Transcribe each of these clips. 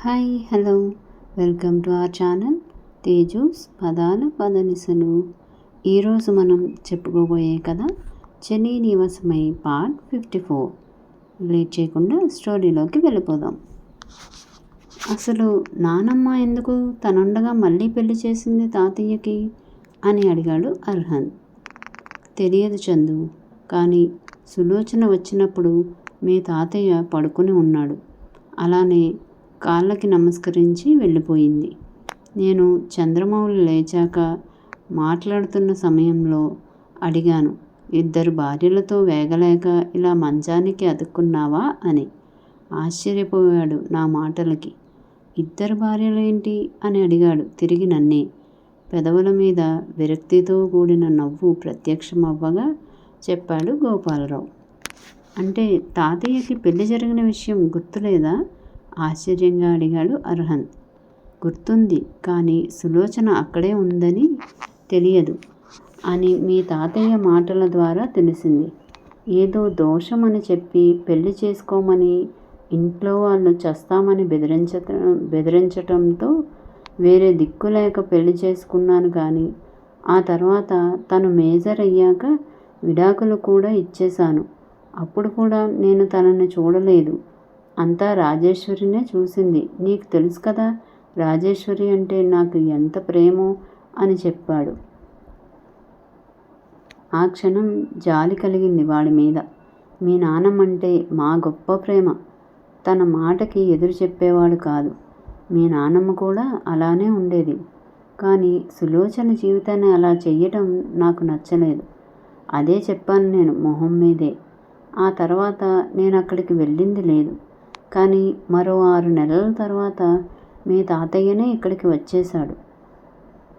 Hi hello welcome to our channel Teju's పదాల పదనిసలు. ఈరోజు మనం చెప్పుకోబోయే కథ చలి నివాసమై పార్ట్ 54. లేట్ చేయకుండా స్టోరీలోకి వెళ్ళిపోదాం. అసలు నానమ్మ ఎందుకు తనుండగా మళ్ళీ పెళ్లి చేసింది తాతయ్యకి అని అడిగాడు అర్హన్. తెలియదు చందు, కానీ సులోచన వచ్చినప్పుడు మీ తాతయ్య పడుకుని ఉన్నాడు. అలానే కాళ్ళకి నమస్కరించి వెళ్ళిపోయింది. నేను చంద్రమౌళి లేచాక మాట్లాడుతున్న సమయంలో అడిగాను, ఇద్దరు భార్యలతో వేగలేక ఇలా మంచానికి అతుక్కున్నావా అని. ఆశ్చర్యపోయాడు నా మాటలకి. ఇద్దరు భార్యలేంటి అని అడిగాడు తిరిగి నన్నే. పెదవుల మీద విరక్తితో కూడిన నవ్వు ప్రత్యక్షమవ్వగా చెప్పాడు గోపాలరావు. అంటే తాతయ్యకి పెళ్లి జరిగిన విషయం గుర్తులేదా? ఆశ్చర్యంగా అడిగాడు అర్హన్. గుర్తుంది, కానీ సులోచన అక్కడే ఉందని తెలియదు అని మీ తాతయ్య మాటల ద్వారా తెలిసింది. ఏదో దోషమని చెప్పి పెళ్లి చేసుకోమని ఇంట్లో వాళ్ళు చస్తామని బెదిరించటంతో వేరే దిక్కు లేక పెళ్లి చేసుకున్నాను. కానీ ఆ తర్వాత తను మేజర్ అయ్యాక విడాకులు కూడా ఇచ్చేశాను. అప్పుడు కూడా నేను తనని చూడలేదు. అంతా రాజేశ్వరినే చూసింది. నీకు తెలుసు కదా రాజేశ్వరి అంటే నాకు ఎంత ప్రేమో అని చెప్పాడు. ఆ క్షణం జాలి కలిగింది వాడి మీద. మీ నాన్నమ్మంటే మా గొప్ప ప్రేమ. తన మాటకి ఎదురు చెప్పేవాడు కాదు. మీ నాన్నమ్మ కూడా అలానే ఉండేది. కానీ సులోచన జీవితాన్ని అలా చెయ్యటం నాకు నచ్చలేదు. అదే చెప్పాను నేను మొహం మీదే. ఆ తర్వాత నేను అక్కడికి వెళ్ళింది లేదు. కానీ మరో 6 నెలల తర్వాత మీ తాతయ్యనే ఇక్కడికి వచ్చేశాడు.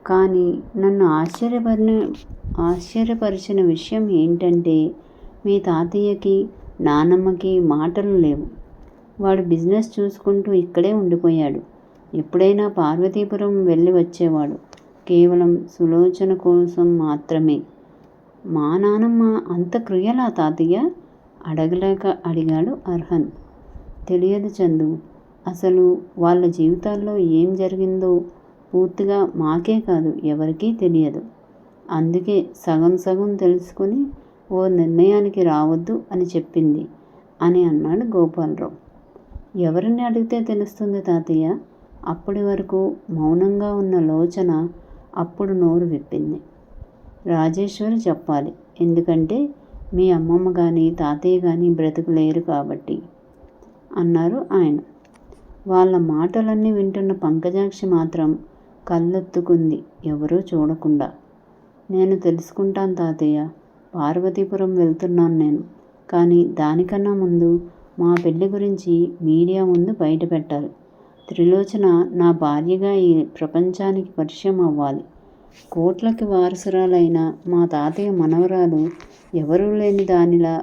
కానీ నన్ను ఆశ్చర్యపరిచిన విషయం ఏంటంటే మీ తాతయ్యకి నానమ్మకి మాటలు లేవు. వాడు బిజినెస్ చూసుకుంటూ ఇక్కడే ఉండిపోయాడు. ఎప్పుడైనా పార్వతీపురం వెళ్ళి వచ్చేవాడు, కేవలం సులోచన కోసం మాత్రమే. మా నానమ్మ అంత క్రూయలా తాతయ్య? అడగలేక అడిగాడు అర్హన్. తెలియదు చందు. అసలు వాళ్ళ జీవితాల్లో ఏం జరిగిందో పూర్తిగా మాకే కాదు ఎవరికీ తెలియదు. అందుకే సగం సగం తెలుసుకుని ఓ నిర్ణయానికి రావద్దు అని చెప్పింది అని అన్నాడు గోపాలరావు. ఎవరిని అడిగితే తెలుస్తుంది తాతయ్య? అప్పటి వరకు మౌనంగా ఉన్న లోచన అప్పుడు నోరు విప్పింది. రాజేశ్వరి చెప్పాలి. ఎందుకంటే మీ అమ్మమ్మ కానీ తాతయ్య కానీ బ్రతుకులేరు కాబట్టి అన్నారు ఆయన. వాళ్ళ మాటలన్నీ వింటున్న పంకజాక్షి మాత్రం కళ్ళెత్తుకుంది ఎవరూ చూడకుండా. నేను తెలుసుకుంటాను తాతయ్య. పార్వతీపురం వెళ్తున్నాను నేను. కానీ దానికన్నా ముందు మా పెళ్లి గురించి మీడియా ముందు బయట పెట్టాలి. త్రిలోచన నా భార్యగా ఈ ప్రపంచానికి పరిచయం అవ్వాలి. కోట్లకి వారసురాలైన మా తాతయ్య మనవరాలు ఎవరూ లేని దానిలా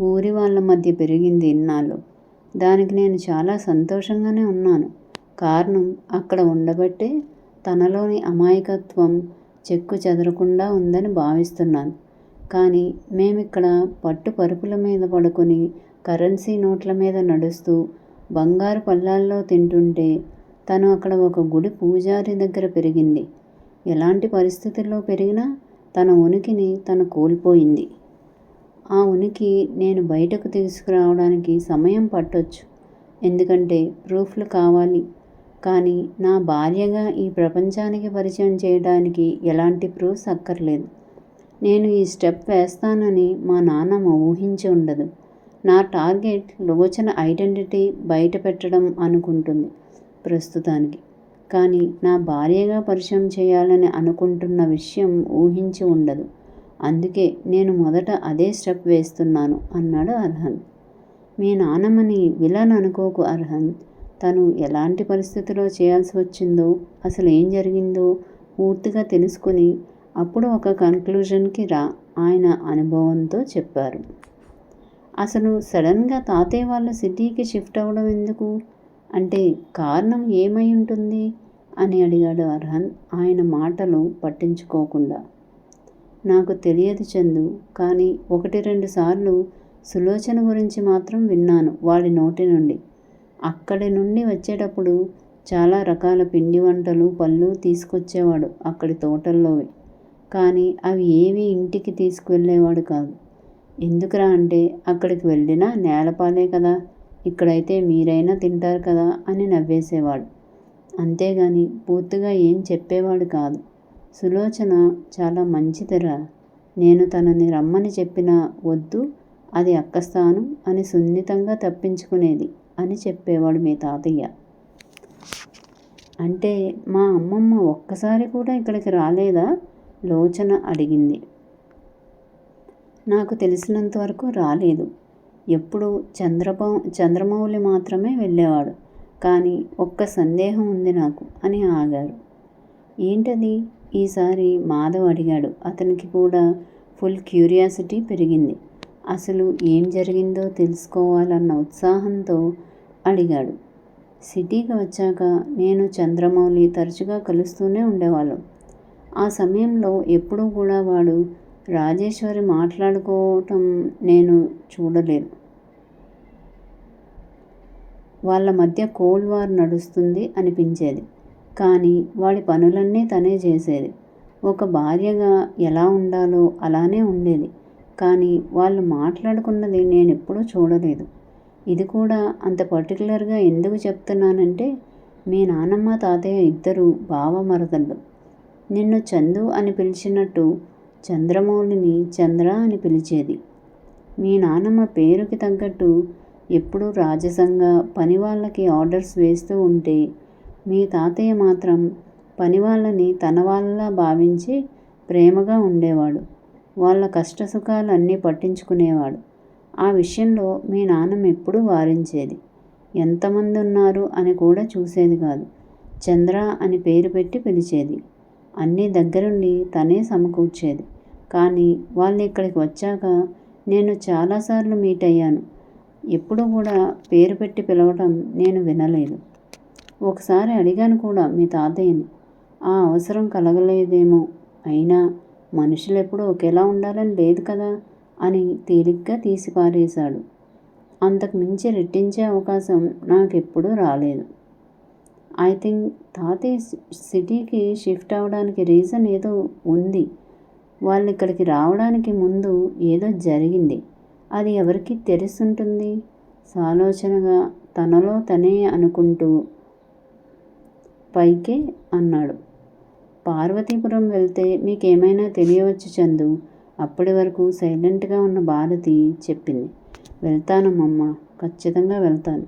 ఊరి వాళ్ళ మధ్య పెరిగింది ఇన్నాళ్ళు. దానికి నేను చాలా సంతోషంగానే ఉన్నాను. కారణం అక్కడ ఉండబట్టే తనలోని అమాయకత్వం చెక్కు చెదరకుండా ఉందని భావిస్తున్నాను. కానీ మేమిక్కడ పట్టు పరుపుల మీద పడుకొని కరెన్సీ నోట్ల మీద నడుస్తూ బంగారు పళ్ళాల్లో తింటుంటే తను అక్కడ ఒక గుడి పూజారి దగ్గర పెరిగింది. ఎలాంటి పరిస్థితుల్లో పెరిగినా తన ఉనికిని తను కోల్పోయింది. ఆ ఉనికి నేను బయటకు తీసుకురావడానికి సమయం పట్టొచ్చు. ఎందుకంటే ప్రూఫ్లు కావాలి. కానీ నా భార్యగా ఈ ప్రపంచానికి పరిచయం చేయడానికి ఎలాంటి ప్రూఫ్స్ అక్కర్లేదు. నేను ఈ స్టెప్ వేస్తానని మా నాన్నమ్మ ఊహించి ఉండదు. నా టార్గెట్ లోచన ఐడెంటిటీ బయట పెట్టడం అనుకుంటుంది ప్రస్తుతానికి. కానీ నా భార్యగా పరిచయం చేయాలని అనుకుంటున్న విషయం ఊహించి ఉండదు. అందుకే నేను మొదట అదే స్టెప్ వేస్తున్నాను అన్నాడు అర్హన్. మీ నాన్నమ్మని విలన్ అనుకోకు అర్హన్. తను ఎలాంటి పరిస్థితిలో చేయాల్సి వచ్చిందో, అసలు ఏం జరిగిందో పూర్తిగా తెలుసుకుని అప్పుడు ఒక కన్క్లూజన్కి రా ఆయన అనుభవంతో చెప్పారు. అసలు సడన్గా తాతయ్య వాళ్ళు సిటీకి షిఫ్ట్ అవ్వడం ఎందుకు? అంటే కారణం ఏమై ఉంటుంది అని అడిగాడు అర్హన్ ఆయన మాటలు పట్టించుకోకుండా. నాకు తెలియదు చందు. కానీ 1-2 సార్లు సులోచన గురించి మాత్రం విన్నాను వాడి నోటి నుండి. అక్కడి నుండి వచ్చేటప్పుడు చాలా రకాల పిండి వంటలు, పళ్ళు తీసుకొచ్చేవాడు అక్కడి తోటల్లోవి. కానీ అవి ఏవి ఇంటికి తీసుకువెళ్ళేవాడు కాదు. ఎందుకురా అంటే అక్కడికి వెళ్ళినా నేలపాలే కదా, ఇక్కడైతే మీరైనా తింటారు కదా అని నవ్వేసేవాడు. అంతేగాని పూర్తిగా ఏం చెప్పేవాడు కాదు. సులోచన చాలా మంచిదిరా, నేను తనని రమ్మని చెప్పినా వద్దు, అది అక్క స్థానం అని సున్నితంగా తప్పించుకునేది అని చెప్పేవాడు మీ తాతయ్య. అంటే మా అమ్మమ్మ ఒక్కసారి కూడా ఇక్కడికి రాలేదా? లోచన అడిగింది. నాకు తెలిసినంత వరకు రాలేదు. ఎప్పుడు చంద్రమౌళి మాత్రమే వెళ్ళేవాడు. కానీ ఒక్క సందేహం ఉంది నాకు అని ఆగారు. ఏంటది? ఈసారి మాధవ్ అడిగాడు. అతనికి కూడా ఫుల్ క్యూరియాసిటీ పెరిగింది. అసలు ఏం జరిగిందో తెలుసుకోవాలన్న ఉత్సాహంతో అడిగాడు. సిటీకి వచ్చాక నేను చంద్రమౌళి తరచుగా కలుస్తూనే ఉండేవాళ్ళం. ఆ సమయంలో ఎప్పుడూ కూడా వాడు రాజేశ్వరి మాట్లాడుకోవటం నేను చూడలేదు. వాళ్ళ మధ్య కోల్డ్ వార్ నడుస్తుంది అనిపించేది. కానీ వాడి పనులన్నీ తనే చేసేది. ఒక భార్యగా ఎలా ఉండాలో అలానే ఉండేది. కానీ వాళ్ళు మాట్లాడుకున్నది నేనెప్పుడూ చూడలేదు. ఇది కూడా అంత పర్టికులర్గా ఎందుకు చెప్తున్నానంటే మీ నానమ్మ తాతయ్య ఇద్దరు బావమరదళ్ళు. నిన్ను చందు అని పిలిచినట్టు చంద్రమౌళిని చంద్ర అని పిలిచేది. మీ నానమ్మ పేరుకి తగ్గట్టు ఎప్పుడూ రాజసంగా పని వాళ్ళకి ఆర్డర్స్ వేస్తూ ఉంటే మీ తాతయ్య మాత్రం పని వాళ్ళని తన వాళ్ళలా భావించి ప్రేమగా ఉండేవాడు. వాళ్ళ కష్టసుఖాలన్నీ పట్టించుకునేవాడు. ఆ విషయంలో మీ నాన్నమ్మ ఎప్పుడూ వారించేది. ఎంతమంది ఉన్నారు అని కూడా చూసేది కాదు. చంద్ర అని పేరు పెట్టి పిలిచేది. అన్నీ దగ్గరుండి తనే సమకూర్చేది. కానీ వాళ్ళు ఇక్కడికి వచ్చాక నేను చాలాసార్లు మీట్ అయ్యాను. ఎప్పుడు కూడా పేరు పెట్టి పిలవటం నేను వినలేదు. ఒకసారి అడిగాను కూడా మీ తాతయ్యని. ఆ అవసరం కలగలేదేమో. అయినా మనుషులు ఎప్పుడూ ఒకేలా ఉండాలని లేదు కదా అని తేలిగ్గా తీసిపారేశాడు. అంతకు మించి రెట్టించే అవకాశం నాకెప్పుడూ రాలేదు. ఐ థింక్ తాతయ్య సిటీకి షిఫ్ట్ అవ్వడానికి రీజన్ ఏదో ఉంది. వాళ్ళు ఇక్కడికి రావడానికి ముందు ఏదో జరిగింది. అది ఎవరికి తెలుసుంటుంది? సాలోచనగా తనలో తనే అనుకుంటూ పైకే అన్నాడు. పార్వతీపురం వెళ్తే మీకేమైనా తెలియవచ్చు చందు. అప్పటి వరకు సైలెంట్గా ఉన్న భారతి చెప్పింది. వెళ్తానమ్మమ్మ, ఖచ్చితంగా వెళ్తాను.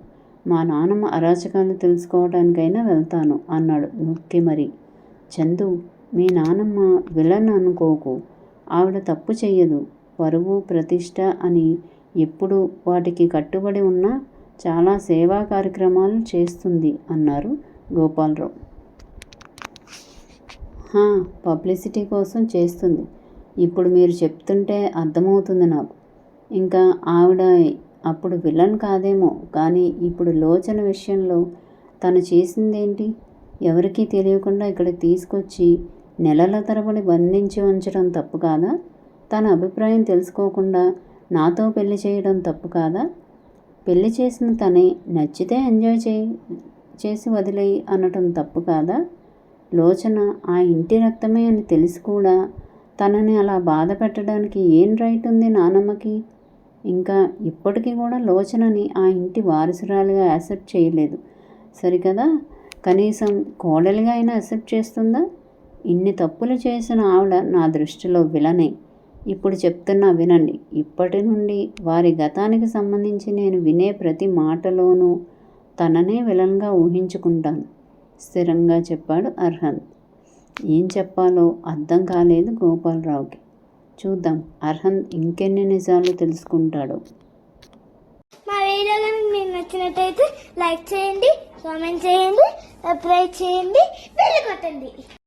మా నాన్నమ్మ అరాచకాలు తెలుసుకోవడానికైనా వెళ్తాను అన్నాడు నొక్కి మరి. చందు, మీ నాన్నమ్మ విలన్ అనుకోకు. ఆవిడ తప్పు చెయ్యదు. పరువు ప్రతిష్ట అని ఎప్పుడు వాటికి కట్టుబడి ఉన్నా చాలా సేవా కార్యక్రమాలు చేస్తుంది అన్నారు గోపాలరావు. పబ్లిసిటీ కోసం చేస్తుంది. ఇప్పుడు మీరు చెప్తుంటే అర్థమవుతుంది నాకు. ఇంకా ఆవిడ అప్పుడు విలన్ కాదేమో, కానీ ఇప్పుడు లోచన విషయంలో తను చేసిందేంటి? ఎవరికీ తెలియకుండా ఇక్కడికి తీసుకొచ్చి నెలల తరబడి బంధించి ఉంచడం తప్పు కాదా? తన అభిప్రాయం తెలుసుకోకుండా నాతో పెళ్లి చేయడం తప్పు కాదా? పెళ్లి చేసిన తనే నచ్చితే ఎంజాయ్ చేసి వదిలేయి అనటం తప్పు కాదా? లోచన ఆ ఇంటి రక్తమే అని తెలిసి కూడా తనని అలా బాధ పెట్టడానికి ఏం రైట్ ఉంది నానమ్మకి? ఇంకా ఇప్పటికీ కూడా లోచనని ఆ ఇంటి వారసురాలిగా యాక్సెప్ట్ చేయలేదు సరికదా? కనీసం కోడలిగా అయినా యాక్సెప్ట్ చేస్తుందా? ఇన్ని తప్పులు చేసిన ఆవిడ నా దృష్టిలో విలనే. ఇప్పుడు చెప్తున్నా వినండి. ఇప్పటి నుండి వారి గతానికి సంబంధించి నేను వినే ప్రతి మాటలోనూ తననే విలన్గా ఊహించుకుంటాను స్థిరంగా చెప్పాడు అర్హంత్. ఏం చెప్పాలో అర్థం కాలేదు గోపాలరావుకి. చూద్దాం అర్హంత్ ఇంకెన్ని నిజాలు తెలుసుకుంటాడో. మా వీడియో కనుక మీకు నచ్చినట్టయితే లైక్ చేయండి, కామెంట్ చేయండి, సబ్స్క్రైబ్ చేయండి, బెల్ కొట్టండి.